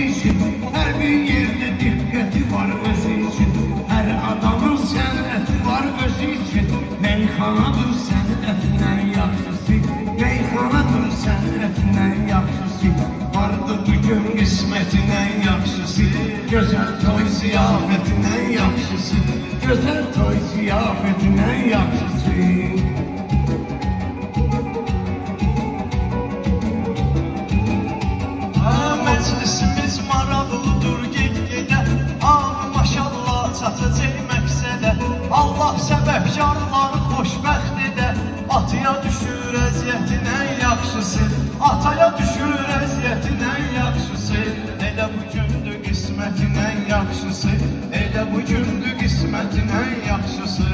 için. Her bir yerde dikkati var özü için. Her adamın sənəti var özü için. Meyxanadır sənətindən yaxşısı. Meyxanadır sənətindən yaxşısı. Vardı bugün qismətindən yaxşısı. Gözəl toy ziyafetindən yaxşısı. Gözəl toy ziyafetindən yaxşısı. Məclisimiz maraqlıdır get-gedə. Amin maşallah çatacaq məqsədə. Allah səbəbkarları xoşbəxt edə. Atıya düşür əziyyətinən yaxşısı. Ataya düşür əziyyətinən yaxşısı. Elə bugündür qismətinən yaxşısı. Elə bugündür qismətinən yaxşısı.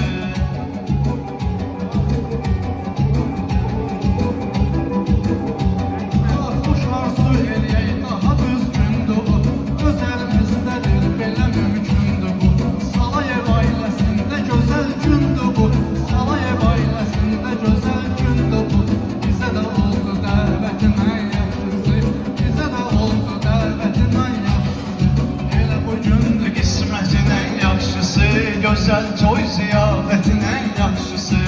Gözəl toy ziyafetindən yaxşısı.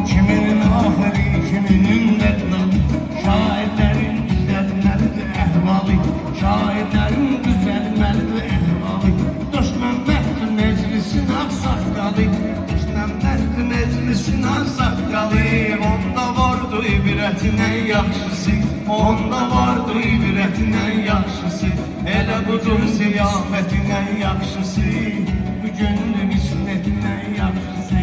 Kiminin ahiri, kiminin bədnalı. Şairlərin düzəlməlidir əhvalı. Şairlərin düzəlməlidir əhvalı. Dostmənbətdir məclisin ağsaqqalı. Dostmənbətdir məclisin ağsaqqalı. Onda vardı ibrətindən yaxşısı. Onda vardı ibrətindən yaxşısı. Elə budur ziyafetindən yaxşısı. Bugündür qismətindən yaxşısı.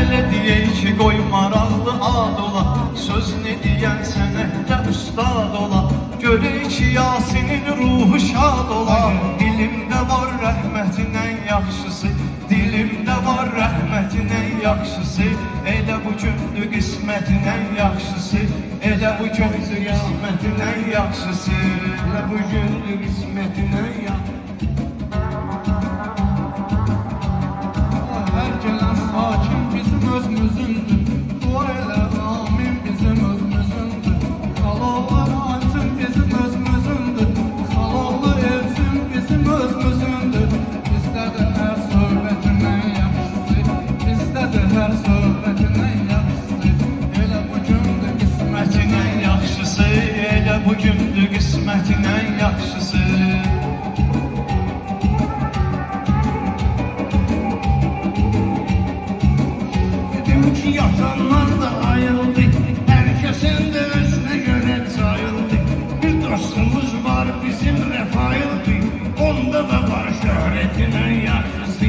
Elə deyək ki, qoy maraqlı ad ola. Söz ne deyən sənətdə ustad ola. Görək ki, Yasinin ruhu şad ola. Dilimdə var rəhmətindən yaxşısı. Dilimdə var rəhmətindən yaxşısı. Elə bugündür qismətindən yaxşısı. Elə bugündür qismətindən yaxşısı. Elə bugündür qismətindən yaxşısı. Hər gələn sakin bizim özümüzündür. Dua elə amin bizim özümüzündür. Xalalar ansın bizim özümüzündür. Xalalı evsin bizim özümüzündür. Bizdə də hər söhbətindən yaxşısı. Bizdə də hər söhbətindən yaxşısı. Elə bugündür Qismətindən yaxşısı. Elə bugündür qismətindən yaxşısı. Dedim ki yatanlar da ayıldı. Herkesin de özüne göre sayıldı. Bir dostumuz var bizim Refail'di. Onda da var şöhretinden yaxşısı.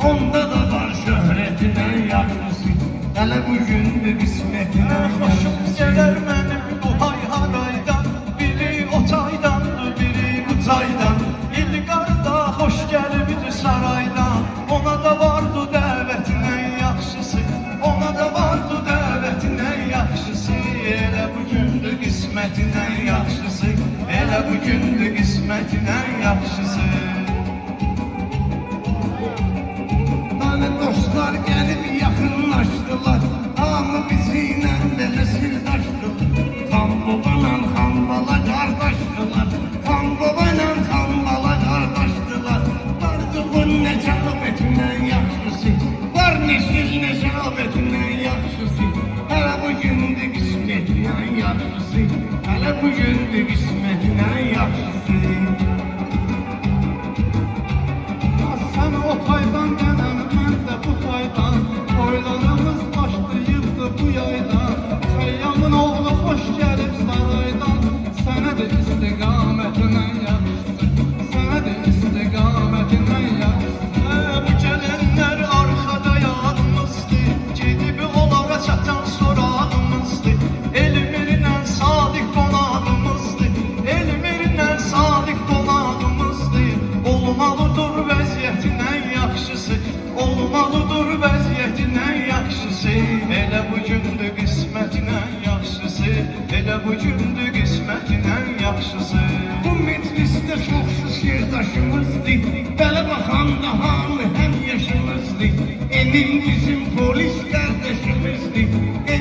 Onda da var şöhretinden yaxşısı. Hele bugündür qismetindən Xoşum yaxşısı. gələr mənim bu hay-haraydan. Biri o taydandır, biri bu taydan. İlqarda xoş gəlibdir saraydan. Ona da vardı dəvətindən yaxşısı. Ona da vardı dəvətindən yaxşısı. Elə bugündür qismətindən yaxşısı. Elə bugündür qismətindən yaxşısı. Tane dostlar gelip yakınlaştılar. Hamı bizimle belə sirdaşdılar. Xan babayla xan bala qardaşdılar. Xan babayla xan bala qardaşdılar. Vardı bu necabetindən yaxşısı. Var neşir necabetindən yaxşısı. Hələ bugündür qismetindən yaxşısı. Hələ bugündür qismetindən yaxşısı. Sən o taydan gələn, mən də bu taydan. Oylarımız başlayıbdı bu yaydan. Xəyyamın oğlu xoş gəlib saraydan. Sənə də istiqamətindən yaxşısı. Sənə də istiqamətindən yaxşısı. Bu gələnlər arxada yalnızdır. Gedib onlara çatan sorağımızdır. Elmirlə sadiq qonağımızdır. Elmirlə sadiq qonağımızdır. Olmalıdır vəziyyətindən yaxşısı. Olmalıdır vəziyyətindən yaxşısı. Elə bugündür qismətindən yaxşısı. Elə bugündür qismətindən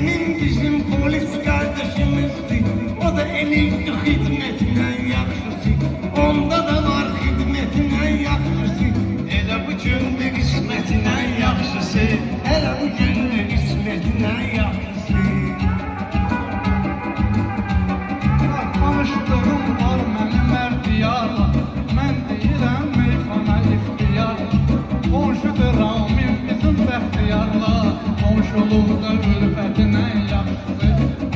Emin bizim polis kardeşimizdi. O da elinde hizmetine yakşısı. Onda da var hizmetine yakşısı. Elə bu gündür qismətinə yaxşısı. Hele bu gündür hizmetine yakşısı. Tanışdığım var mənim mərdiyarla. Mən deyirəm meyxana ixtiyar. Qonşudur Ramim bizim bəxtiyarla. Qonşuluqda ülfətinə yaxşısı.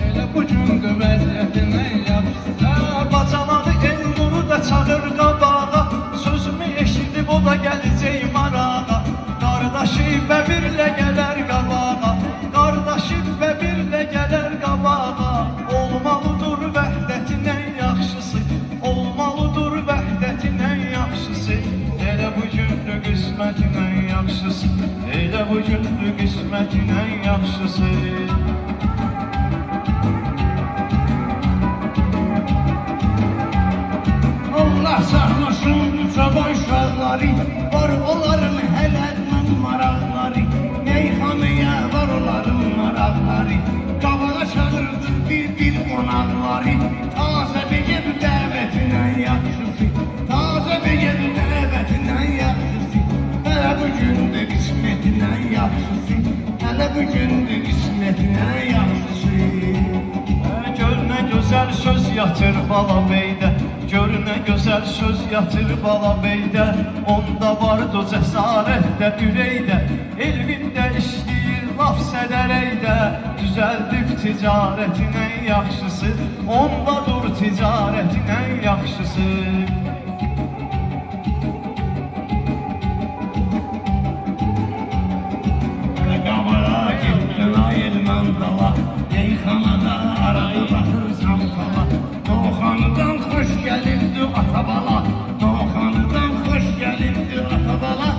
Elə bu gündür vəziyyətinə yaxşısı. Bacanadı Elnuru da çağır qabağa. Sözümü eşidib o da gələcək marağa. Qardaşı bəbirlə gələr qabağa. Qardaşı bəbirlə gələr qabağa. Olmalıdır vəhdətin ən yaxşısı. Olmalıdır vəhdətin ən yaxşısı. Elə bu gündür qismətin ən yaxşısı. Elə bu gündür qismətin ən yaxşısı. Allah saxlasın cavan uşaqları. Var onların hələtmən maraqları. Meyxanaya var onların maraqları. Qabağa çağırdı bir qonaqları. Tazə begəd dəvətinə yaxşısı. Tazə begəd dəvətinə yaxşısı. Hələ bu gündür qismətinə yaxşısı. Hələ bu gündür qismətinə yaxşısı. Gör nə gözəl söz yatır bala beydə. Gör nə gözəl söz yatır bala beydə. Onda vardı cəsarətdə ürəkdə. Elvində işləyir laf sədərəkdə. Düzəldib ticarətin ən yaxşısı. Onda dur ticarətin ən yaxşısı. Qabağa getdin ayırman dala. Meyxanada arada baxırsan fala. Doğanıdan xoş gəlirdi atabala. Doğanıdan xoş gəlirdi atabala.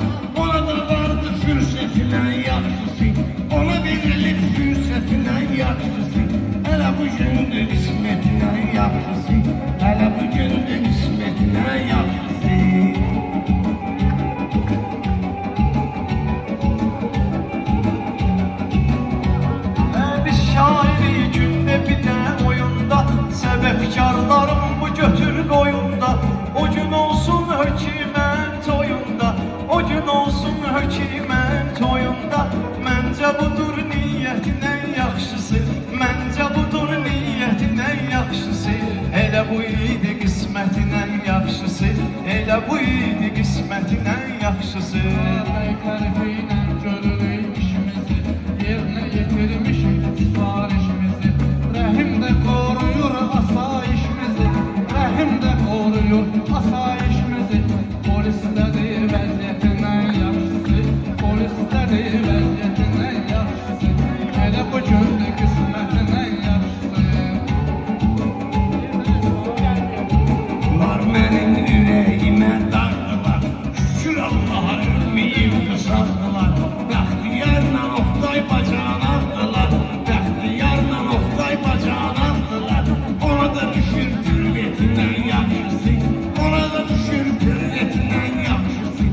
Ona da vardı fürsətinə yaxşısı. Ona verilib fürsətinə yaxşısı. Hələ bu gündür qismətinə yaxşısı. Hələ bu gündür qismətinə yaxşısı. Biz şairi gündə bir də oyunda. Səbəbkarlarım bu götür qoyunda. O gün olsun hökümət oyunda. O gün olsun hökümət oyunda. Məncə budur niyyətin ən yaxşısı. Məncə budur niyyətin ən yaxşısı. Elə bu idi qismətin ən yaxşısı. Elə bu idi qismətin ən yaxşısı. Bəy tərəfi ilə görürük işimizi. Yerinə yetirmişik sifarişimizi. Rəhim də qoruyur asayişimizi. Rəhim də qoruyur asayişimizi. Polislədir vəziyyətin ən yaxşısı. Polislədir vəziyyətin ən yaxşısı. Hələ bu gündür qismətin ən yaxşısı. Var mənim ürəyimə dağdılar. Şükür Allaha ümidimi satdılar. Bəxtiyarla Oqtay bacağını atdılar. Bəxtiyarla Oqtay bacağını atdılar. Ona da düşür türbetindən yaxşısı. Ona da düşür türbetindən yaxşısı.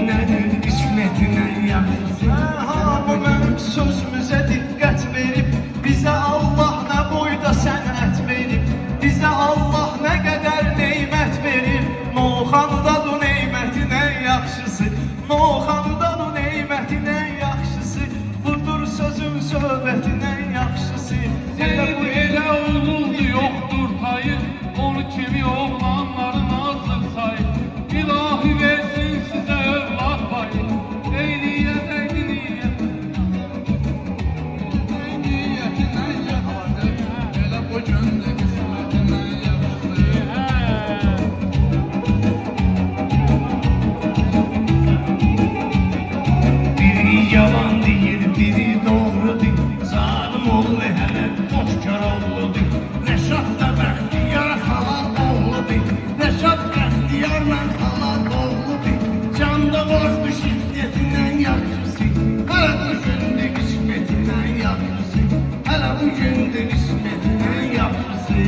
Nədir qismətindən yaxşısı. Hamı mənim sözümüzə diqqət verib. Bizə Allah nə boyda sənət verib. Bizə Allah nə qədər neymət verib. Noxandadır neymətin ən yaxşısı. Noxandadır neymətin ən yaxşısı. Budur sözün söhbətin ən yaxşısı. Zeynep elə oğuldu yoxdur tayı. Onu kimi oğlanların azlıq sayı. İlahi versin sizə övlad payı. Ey niyyət, ey niyyət. Ey niyyətin ən yaxşısı. Elə bu gündür qismətin ən yaxşısı. Biri yalan deyir, biri doğru deyir. Zalim oğlu hələ boşkar oğludur. Rəşad da bəxtiyar xalaq oğludur. Rəşad bəxtiyarla xalaq oğludur. Canda vardı şiddətindən yaxşısı. Hələ bu gündür qismətindən yaxşısı. Hələ bu gündür qismətindən yaxşısı.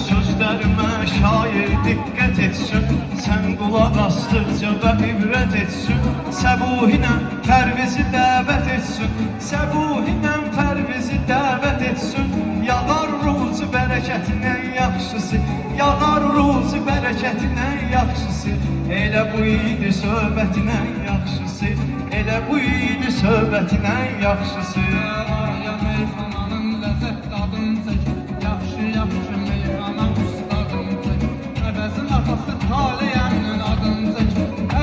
Sözlərimə şair diqqət etsin. Sən qulaq qulaq astıqca və ibrət etsin. Səbuhinə Pərvizi dəvət etsin. Səbuhinə Pərvizi dəvət etsin. Yağar ruzi bərəkətin ən yaxşısı. Yağar ruzi bərəkətin ən yaxşısı. Elə bu idi söhbətin ən yaxşısı. Elə bu idi söhbətin ən yaxşısı. Ya meyxananın ləzzət dadını çək. Yaxşı, yaxşı meyxana ustadın çək. Əvəzin atası taliyəminin adını çək.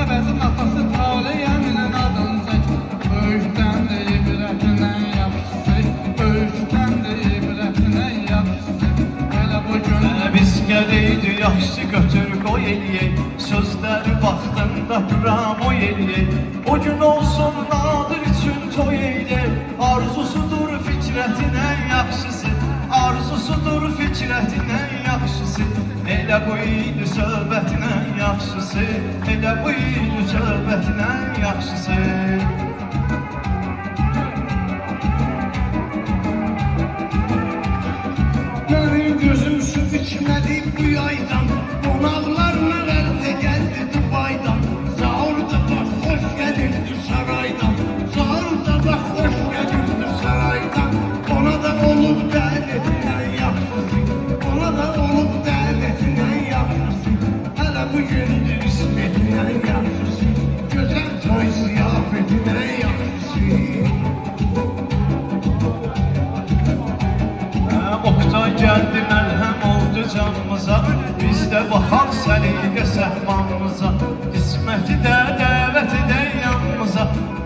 Əvəzin atası taliyəminin adını çək. Böyükdən də ibrətin ən yaxşısı. Böyükdən də ibrətin ən yaxşısı. Elə bu gün Biz gələydi yaxşı götür qoy eləyək. Sözləri vaxtında pram o eləyək. O gün olsun nadir üçün toy eləyək. Arzusudur fikrətin ən yaxşısı. Arzusudur fikrətin ən yaxşısı. Elə bu idi söhbətin ən yaxşısı. Elə bu idi söhbətin ən yaxşısı. Benim gözüm su içmedi bu yaydan. Konaklarına verdi geldi Dubai'dan. Sağırda bak hoş gelirdi saraydan. Sağırda bak hoş gelirdi saraydan. Ona da olup devletinden yaxşısı. Ona da olup devletinden yaxşısı. Hele bugündür ismetinden yaxşısı. Güzel toy ziyafetinden yaxşısı. Oktay gəldi məlhəm oldu canımıza. Biz də baxaq səliqə səhmanımıza. İsməti də dəvət edək yanımıza.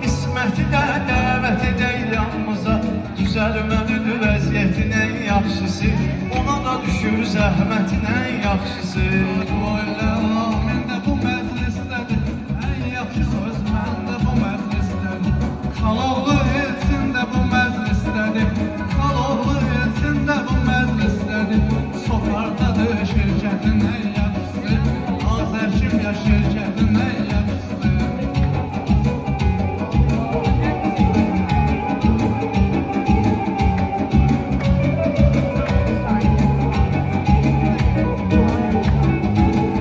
İsməti də dəvət edək yanımıza. Düzəlməlidir vəziyyətin ən yaxşısı. Ona da düşür zəhmətin ən yaxşısı. Oyla məndə bu məclisdədir. Ən yaxşı söz məndə bu məclisdədir. Xaloğlu elçin də bu məclisdədir. Xaloğlu elçin də bu məclisdədir. Sokardadır şirkətin ən yaxşısı. Azərkim ya şirkətin ən yaxşısı.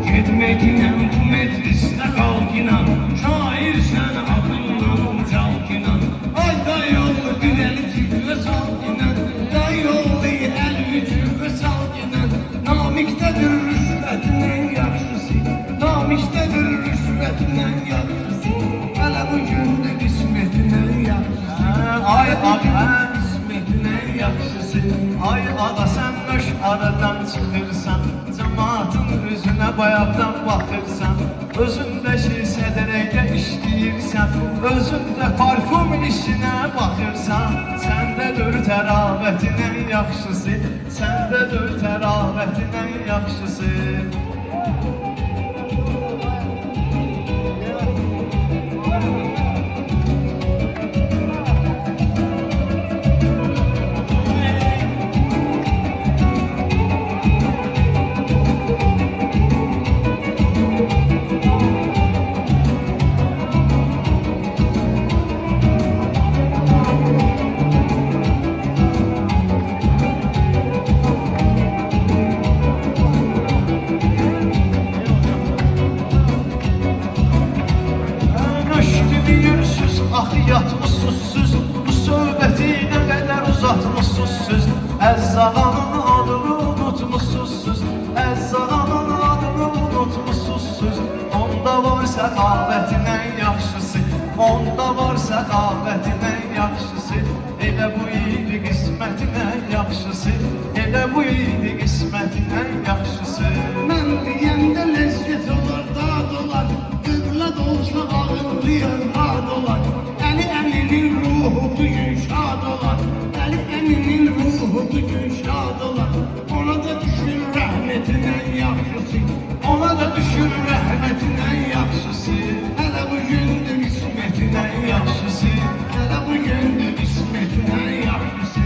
Gitmekinen bu mecliste kalkinan. Şair sen adından ucalkinan. Ay da yollu bir eli tükrü salkinan. Da yollu el tükrü salkinan. Namiktedir rüşvetin en yaxşısı. Namiktedir rüşvetin en yaxşısı. Hele bugündür ismetin en yaxşısı. Ay Hele ay bugündür ismetin en yaxşısı. Ay ağa sən nöş aradan çıxırsan. Cəmaatın üzünə bayaqdan baxırsan. Özündə şirkədərəkdə işləyirsən. Özündə parfum işinə baxırsan. Səndədir təravətin ən yaxşısı. Səndədir təravətin ən yaxşısı. Yatmışsız, bu söhbəti nə qədər uzatmışsız. Əzzağanın adını unutmuşsuz. Əzzağanın adını unutmuşsuz. Onda var səxavətin ən yaxşısı. Onda var səxavətin ən yaxşısı. Elə bu idi qismətin ən yaxşısı. Elə bu idi qismətin ən yaxşısı. Mən deyəndə ləzzət olar, dad olar. Qıblad olsa ağırlıyar, rad olar. Əli əminin ruhu bugün şad olar. Əli əminin ruhu bugün şad olar. Ona da düşür rəhmətin ən yaxşısı. Ona da düşür rəhmətin ən yaxşısı. Hələ bugündür ismətin ən yaxşısı. Hələ bugündür ismətin ən yaxşısı.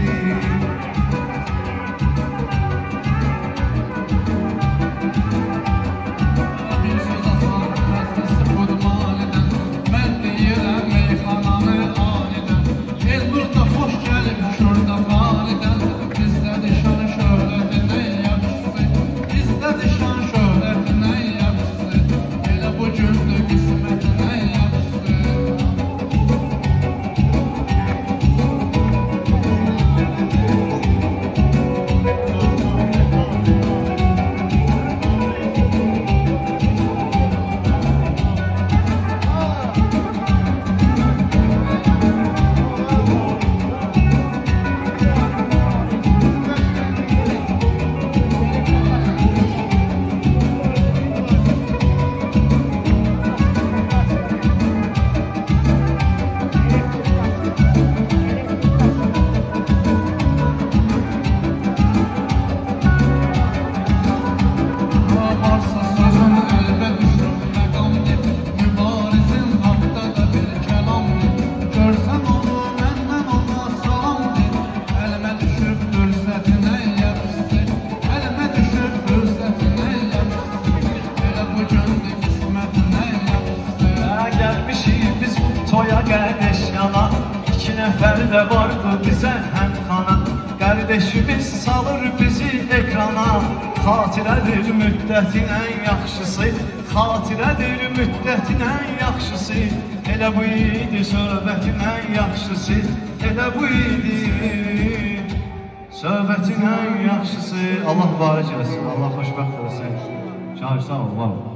gəlmişik biz bu toya qardeş yana. İki nəfər də vardı bizə həm xana. Qardeşimiz salır bizi ekrana. Xatirədir müddətin ən yaxşısı, xatirədir müddətin ən yaxşısı. Elə bu idi söhbətin ən yaxşısı, elə bu idi söhbətin ən yaxşısı. Allah mübarək eləsin, Allah xoşbəxt eləsin. Şahid sağ ol, var ol.